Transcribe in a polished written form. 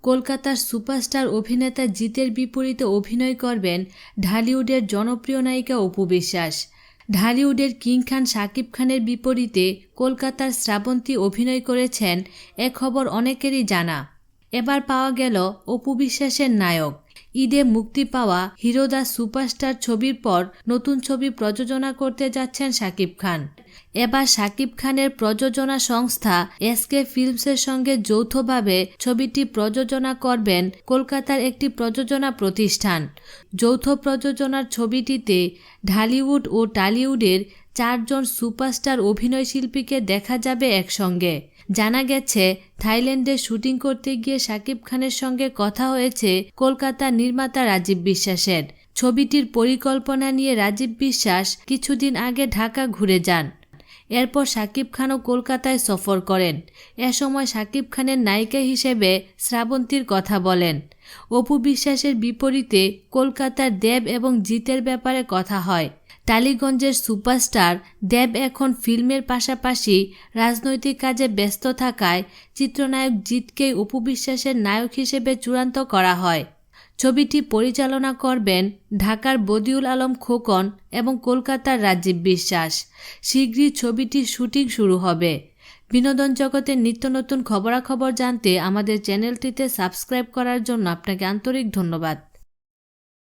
কলকাতার সুপারস্টার অভিনেতা জিতের বিপরীতে অভিনয় করবেন ঢালিউডের জনপ্রিয় নায়িকা অপু বিশ্বাস। ঢালিউডের কিং খান শাকিব খানের বিপরীতে কলকাতার শ্রাবন্তী অভিনয় করেছেন, এ খবর অনেকেরই জানা। এবার পাওয়া গেল অপু বিশ্বাসের নায়ক। ঈদে মুক্তি পাওয়া হিরো দ্য সুপারস্টার ছবির পর নতুন ছবি প্রযোজনা করতে যাচ্ছেন শাকিব খান। এবার শাকিব খানের প্রযোজনা সংস্থা এসকে ফিল্মসের সঙ্গে যৌথভাবে ছবিটি প্রযোজনা করবেন কলকাতার একটি প্রযোজনা প্রতিষ্ঠান। যৌথ প্রযোজনার ছবিটিতে ঢালিউড ও টলিউডের 4 জন সুপারস্টার অভিনয়শিল্পীকে দেখা যাবে একসঙ্গে। জানা গেছে, থাইল্যান্ডে শুটিং করতে গিয়ে শাকিব খানের সঙ্গে কথা হয়েছে কলকাতার নির্মাতা রাজীব বিশ্বাসের। ছবিটির পরিকল্পনা নিয়ে রাজীব বিশ্বাস কিছুদিন আগে ঢাকা ঘুরে যান। এরপর শাকিব খানও কলকাতায় সফর করেন। এ সময় শাকিব খানের নায়িকা হিসেবে শ্রাবন্তীর কথা বলেন। অপু বিশ্বাসের বিপরীতে কলকাতার দেব এবং জিতের ব্যাপারে কথা হয়। টালিগঞ্জের সুপারস্টার দেব এখন ফিল্মের পাশাপাশি রাজনৈতিক কাজে ব্যস্ত থাকায় চিত্রনায়ক জিতকেই অপু বিশ্বাসের নায়ক হিসেবে চূড়ান্ত করা হয়। ছবিটি পরিচালনা করবেন ঢাকার বদিউল আলম খোকন এবং কলকাতার রাজীব বিশ্বাস। শীঘ্রই ছবিটির শুটিং শুরু হবে। বিনোদন জগতের নিত্য নতুন খবরাখবর জানতে আমাদের চ্যানেলটিতে সাবস্ক্রাইব করার জন্য আপনাকে আন্তরিক ধন্যবাদ।